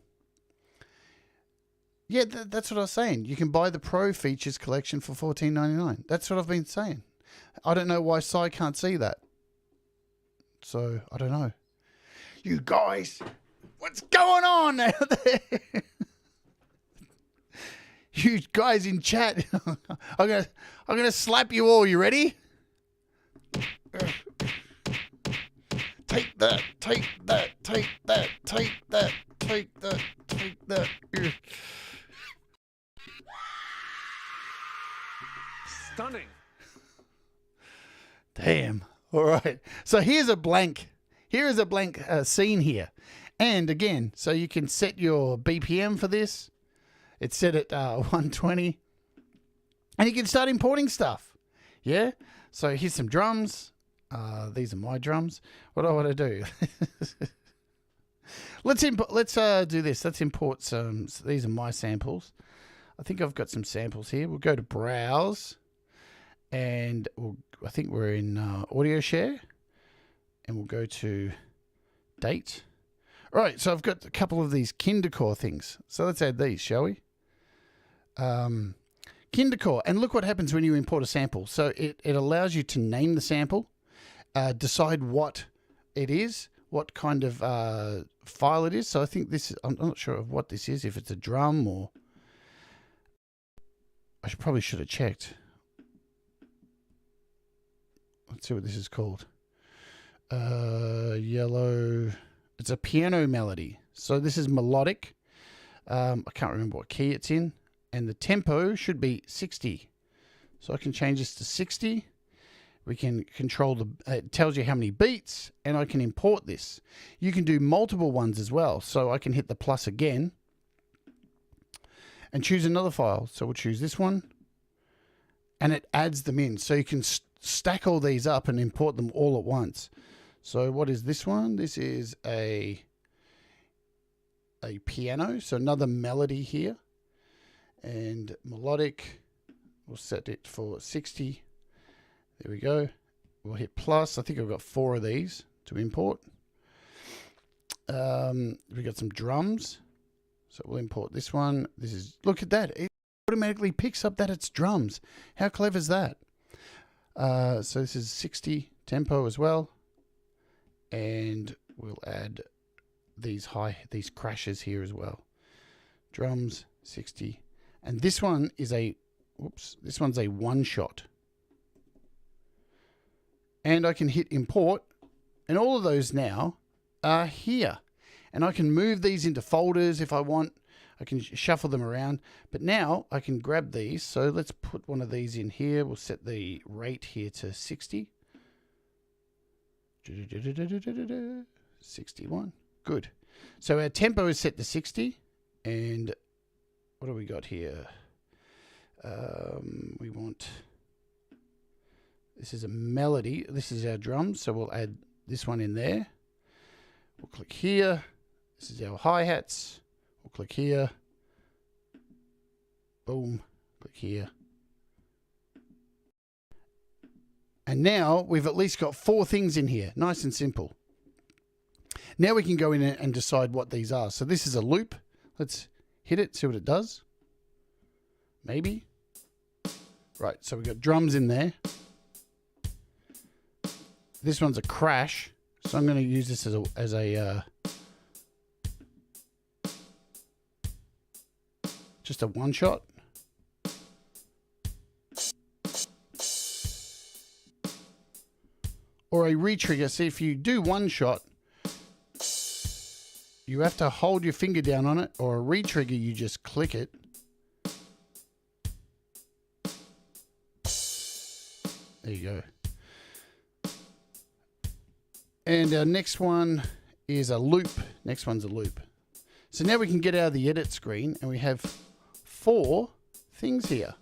Yeah, that's what I was saying. You can buy the Pro Features collection for $14.99. That's what I've been saying. I don't know why Sai can't see that. So, I don't know. You guys, what's going on out there? You guys in chat, I'm gonna slap you all. You ready? Take that, take that, take that, take that, take that, take that. Stunning. Damn. All right. So here's a blank. Here is a blank scene here. And again, so you can set your BPM for this. It's set at 120. And you can start importing stuff. Yeah? So here's some drums. These are my drums. What do I want to do? Let's do this. Let's import some. So these are my samples. I think I've got some samples here. We'll go to Browse. And I think we're in Audio Share. And we'll go to Date. All right, so I've got a couple of these Kindercore things. So let's add these, shall we? Kindercore. And look what happens when you import a sample. So it allows you to name the sample, decide what it is, what kind of file it is. So I think this is, I'm not sure of what this is, if it's a drum or... I probably should have checked. Let's see what this is called. Yellow... It's a piano melody. So this is melodic. I can't remember what key it's in. And the tempo should be 60. So I can change this to 60. We can control it tells you how many beats, and I can import this. You can do multiple ones as well. So I can hit the plus again and choose another file. So we'll choose this one, and it adds them in. So you can stack all these up and import them all at once. So what is this one? This is a piano. So another melody here. And melodic, we'll set it for 60. There we go. We'll hit plus. I think I've got 4 of these to import. We've got some drums. So we'll import this one. This is, look at that. It automatically picks up that it's drums. How clever is that? So this is 60 tempo as well. And we'll add these crashes here as well. Drums, 60. And this one is this one's a one shot. And I can hit import, and all of those now are here. And I can move these into folders if I want. I can shuffle them around. But now I can grab these. So let's put one of these in here. We'll set the rate here to 60. 61. Good. So our tempo is set to 60. And what do we got here? We want... This is a melody. This is our drums. So we'll add this one in there. We'll click here. This is our hi-hats. We'll click here. Boom. Click here. And now we've at least got 4 things in here. Nice and simple. Now we can go in and decide what these are. So this is a loop. Let's hit it, see what it does. Maybe. Right, so we've got drums in there. This one's a crash. So I'm going to use this as a just a one shot. Or a retrigger. See, if you do one shot, you have to hold your finger down on it, or a retrigger, you just click it. There you go. And our next one is a loop. Next one's a loop. So now we can get out of the edit screen, and we have 4 things here.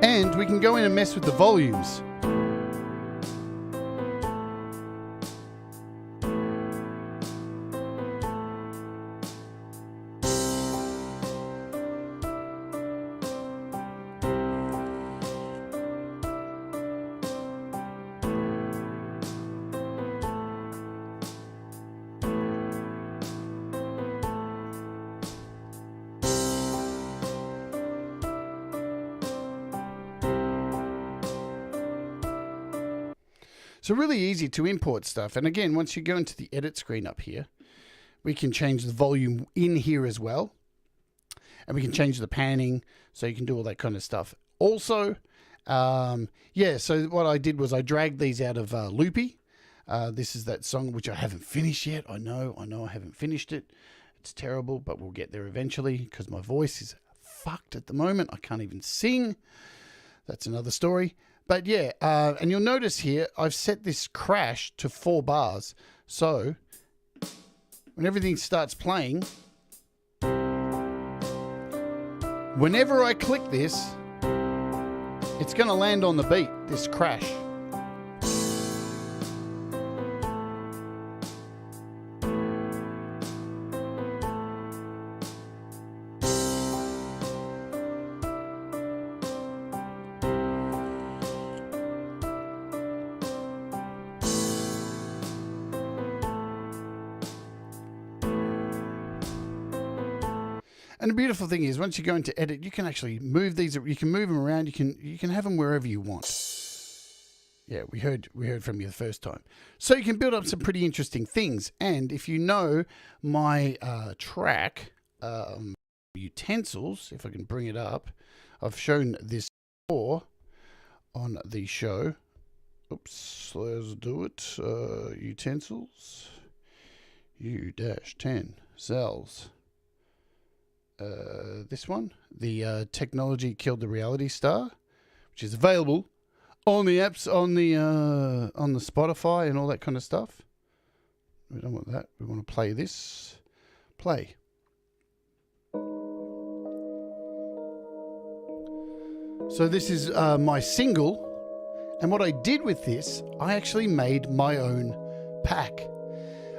And we can go in and mess with the volumes. So really easy to import stuff. And again, once you go into the edit screen up here, we can change the volume in here as well. And we can change the panning, so you can do all that kind of stuff. Also, yeah, so what I did was I dragged these out of Loopy. This is that song which I haven't finished yet. I know I haven't finished it. It's terrible, but we'll get there eventually because my voice is fucked at the moment. I can't even sing. That's another story. But yeah, and you'll notice here, I've set this crash to 4 bars. So when everything starts playing, whenever I click this, it's going to land on the beat, this crash. And the beautiful thing is, once you go into edit, you can actually move these. You can move them around. You can have them wherever you want. Yeah, we heard from you the first time. So you can build up some pretty interesting things. And if you know my track utensils, if I can bring it up, I've shown this before on the show. Oops, let's do it. Utensils, U-10 cells. This one, the Technology Killed the Reality Star, which is available on the apps, on the Spotify and all that kind of stuff. We don't want that. We want to play this. Play. So this is my single, and what I did with this, I actually made my own pack.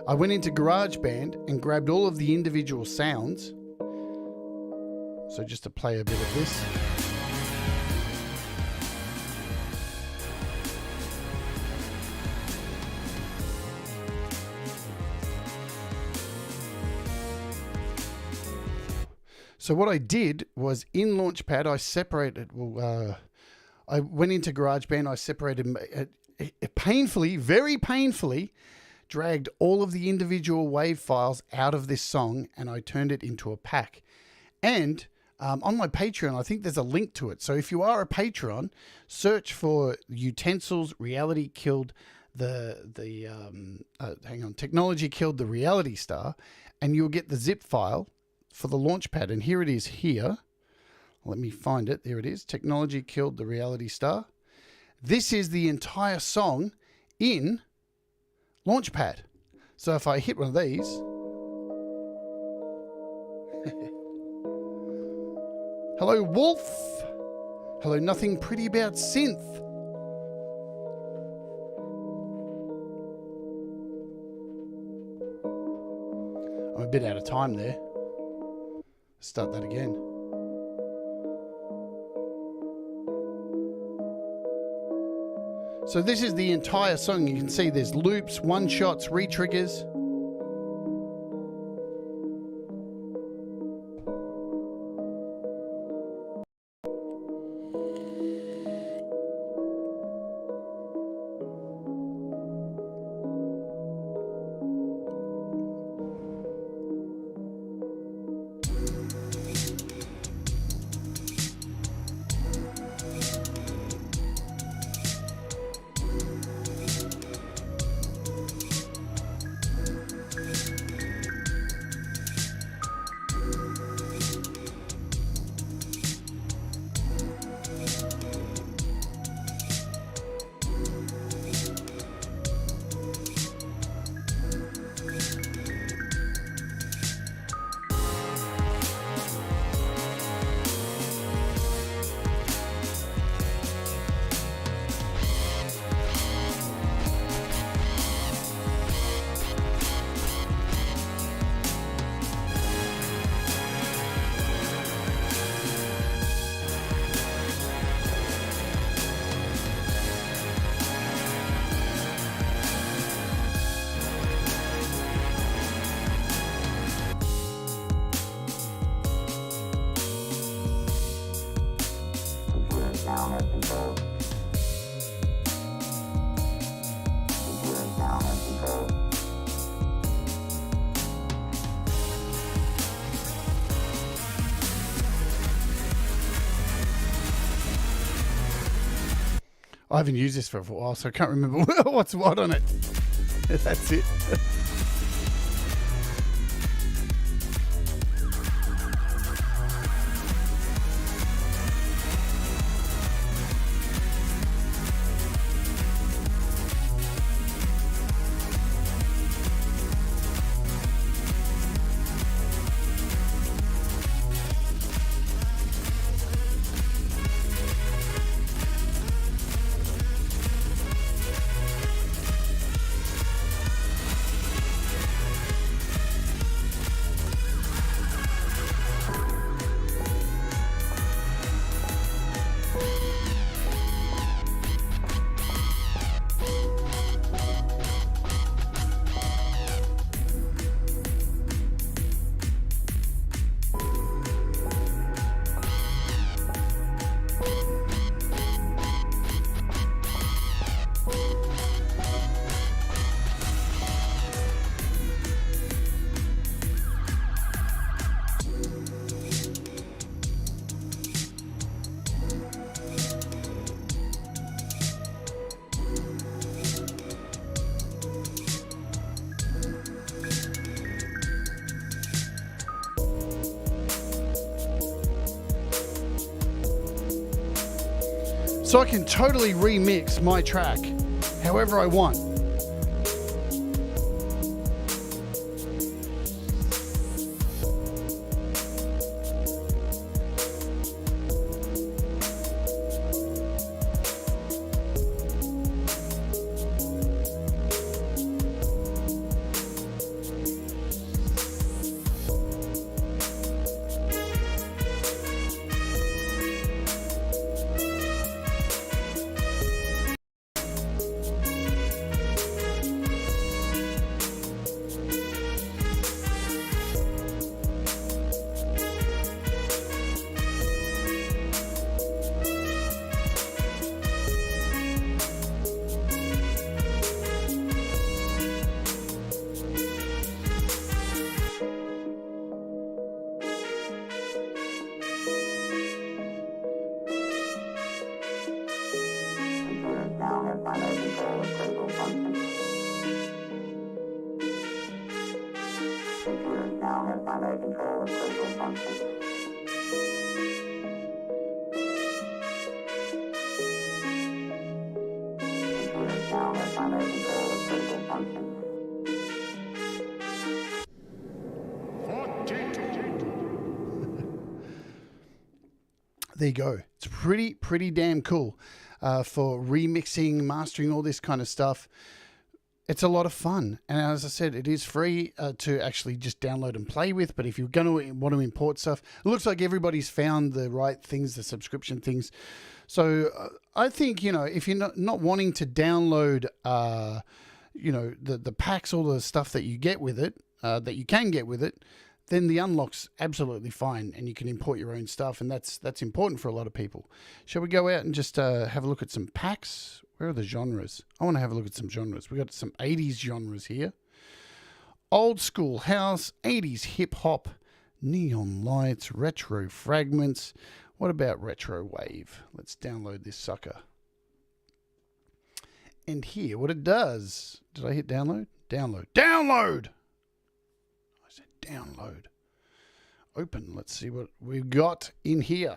I went into GarageBand and grabbed all of the individual sounds. So just to play a bit of this. So what I did was in Launchpad, I separated, I went into GarageBand, I separated, painfully, very painfully, dragged all of the individual wave files out of this song and I turned it into a pack. And on my Patreon, I think there's a link to it. So if you are a Patreon, search for Utensils Reality Killed Technology Killed the Reality Star, and you'll get the zip file for the Launchpad. And here it is here. Let me find it. There it is. Technology Killed the Reality Star. This is the entire song in Launchpad. So if I hit one of these, hello, Wolf. Hello, Nothing Pretty About Synth. I'm a bit out of time there. Start that again. So this is the entire song. You can see there's loops, one-shots, re-triggers. I haven't used this for a while, so I can't remember what's what on it. That's it. So I can totally remix my track however I want. There you go. It's pretty damn cool for remixing, mastering, all this kind of stuff. It's a lot of fun. And as I said, it is free to actually just download and play with. But if you're going to want to import stuff, it looks like everybody's found the right things, the subscription things. So I think, you know, if you're not wanting to download, you know, the packs, all the stuff that you get with it, that you can get with it, then the unlock's absolutely fine, and you can import your own stuff, and that's important for a lot of people. Shall we go out and just have a look at some packs? Where are the genres? I want to have a look at some genres. We got some 80s genres here. Old school house, 80s hip hop, neon lights, retro fragments. What about retro wave? Let's download this sucker. And here, what it does. Did I hit download? Download. Download! I said download. Open. Let's see what we've got in here.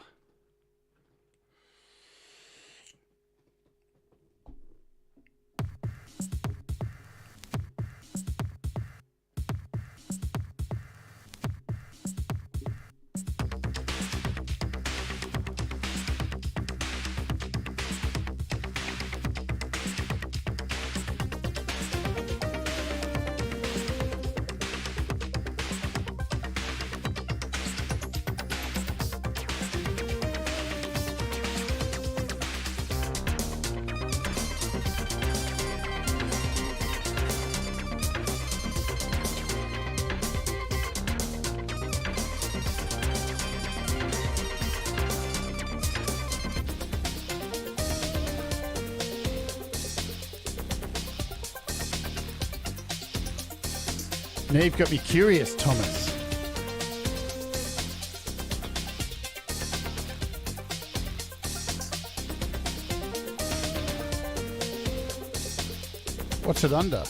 Now you've got me curious, Thomas. What's it under?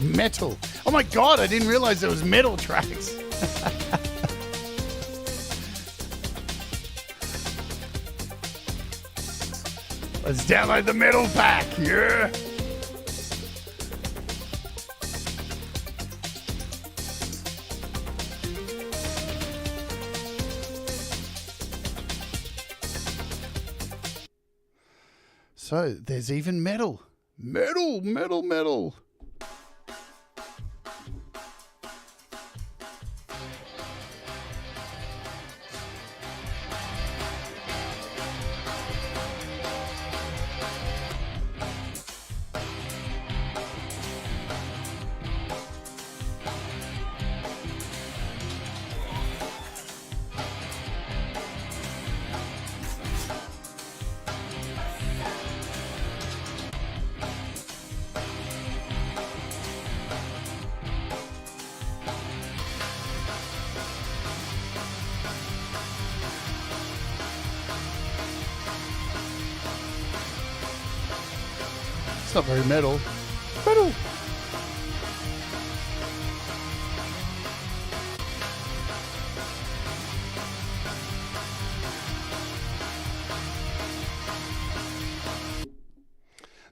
Metal. Oh my God, I didn't realize there was metal tracks. Let's download the metal pack, yeah. So there's even metal. Metal. It's not very metal. Metal.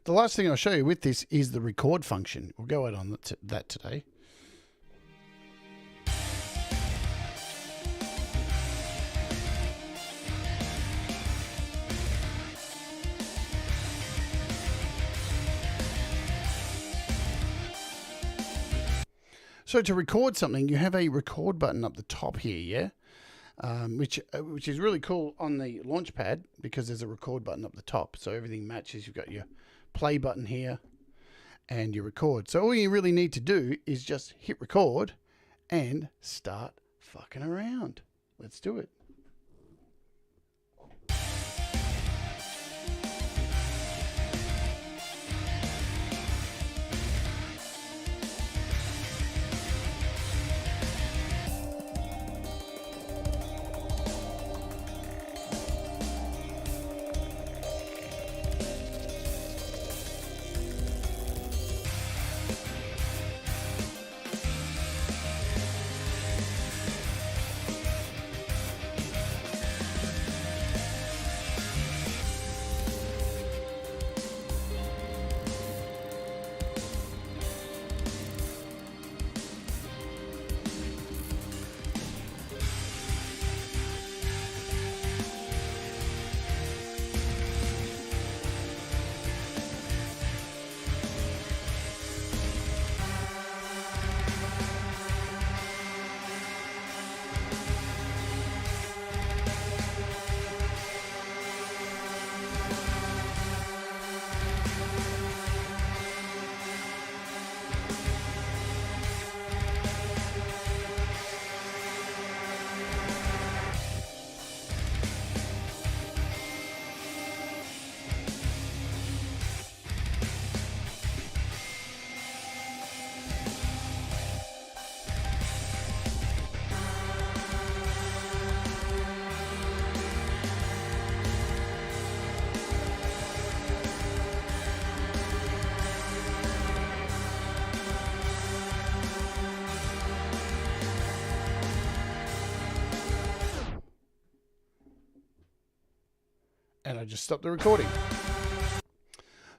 The last thing I'll show you with this is the record function. We'll go out on that today. So to record something, you have a record button up the top here, yeah? Which is really cool on the Launchpad because there's a record button up the top. So everything matches. You've got your play button here and your record. So all you really need to do is just hit record and start fucking around. Let's do it. And I just stopped the recording.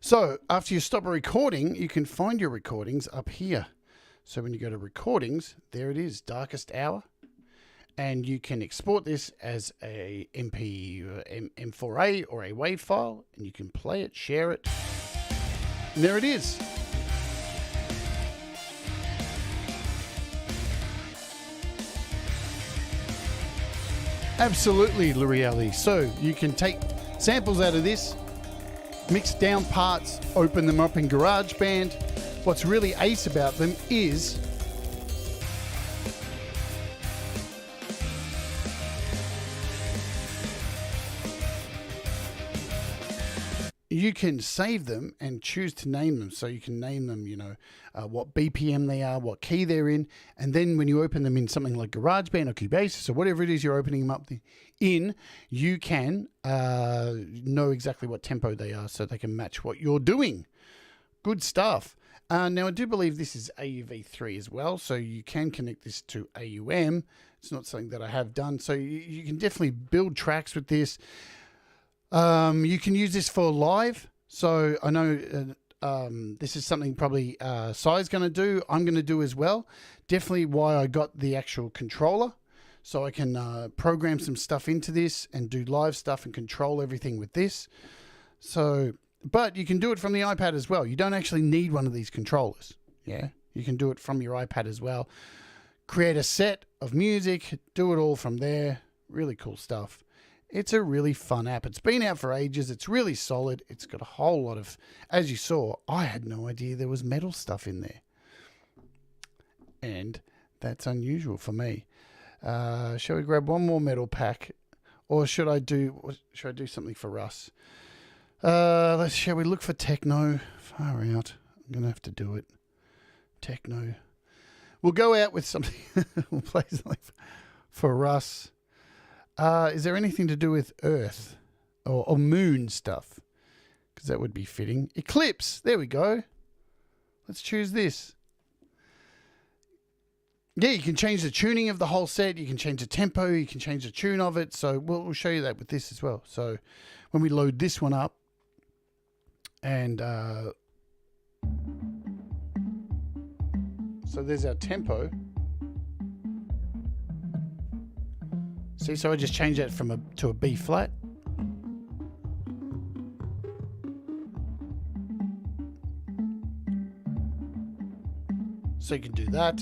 So after you stop a recording, you can find your recordings up here. So when you go to recordings, there it is, darkest hour. And you can export this as a M4A or a WAV file, and you can play it, share it. And there it is. Absolutely, L'Oreal. So you can take samples out of this, mix down parts, open them up in GarageBand. What's really ace about them is you can save them and choose to name them. So you can name them, what BPM they are, what key they're in. And then when you open them in something like GarageBand or Cubase or whatever it is you're opening them up in, you can know exactly what tempo they are so they can match what you're doing. Good stuff. Now, I do believe this is AUV3 as well, so you can connect this to AUM. It's not something that I have done, so you can definitely build tracks with this. You can use this for live, so I know this is something probably Sai's going to do. I'm going to do as well. Definitely why I got the actual controller, so I can program some stuff into this and do live stuff and control everything with this. So... But you can do it from the iPad as well. You don't actually need one of these controllers. Yeah, you can do it from your iPad as well. Create a set of music, do it all from there. Really cool stuff. It's a really fun app. It's been out for ages. It's really solid. It's got a whole lot of, as you saw, I had no idea there was metal stuff in there. And that's unusual for me. Shall we grab one more metal pack? Or should I do something for Russ? Shall we look for techno? Far out. I'm going to have to do it. Techno. We'll go out with something. We'll play something for Russ. Is there anything to do with Earth or moon stuff? Because that would be fitting. Eclipse. There we go. Let's choose this. Yeah, you can change the tuning of the whole set. You can change the tempo. You can change the tune of it. So we'll show you that with this as well. So when we load this one up, and so there's our tempo. See, so I just changed that from to a B flat. So you can do that.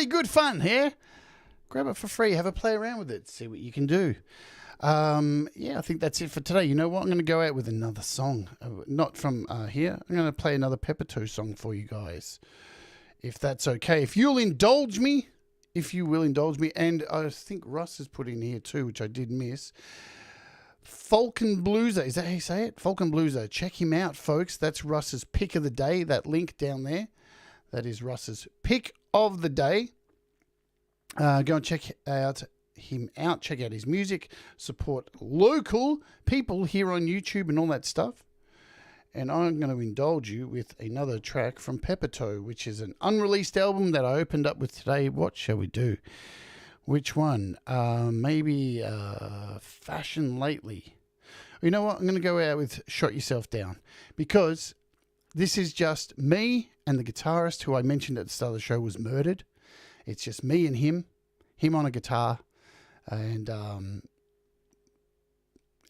Good fun here. Grab it for free. Have a play around with it. See what you can do. Yeah, I think that's it for today. You know what? I'm going to go out with another song. Not from here. I'm going to play another Pepper song for you guys. If that's okay. If you'll indulge me. If you will indulge me. And I think Russ has put in here too, which I did miss. Falcon Blueser. Is that how you say it? Falcon Blueser. Check him out, folks. That's Russ's pick of the day. That link down there. That is Russ's pick of the day. Go and check him out. Check out his music. Support local people here on YouTube and all that stuff. And I'm going to indulge you with another track from Pepper, which is an unreleased album that I opened up with today. What shall we do? Which one? Maybe Fashion Lately. You know what? I'm going to go out with Shot Yourself Down, because this is just me and the guitarist who I mentioned at the start of the show was murdered. It's just me and him on a guitar, and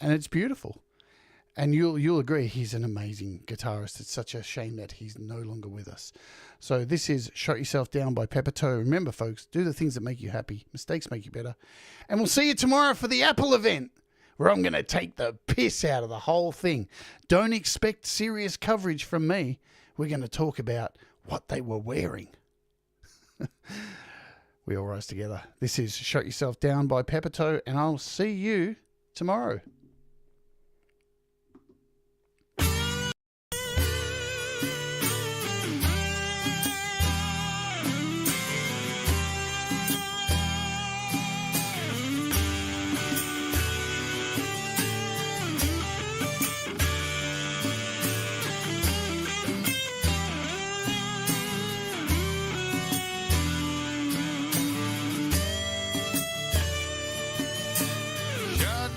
it's beautiful. And you'll agree he's an amazing guitarist. It's such a shame that he's no longer with us. So this is Shut Yourself Down by Peppertoe. Remember, folks, do the things that make you happy. Mistakes make you better. And we'll see you tomorrow for the Apple event, where I'm going to take the piss out of the whole thing. Don't expect serious coverage from me. We're going to talk about what they were wearing. We all rise together. This is Shut Yourself Down by Peppertoe, and I'll see you tomorrow.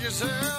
Yourself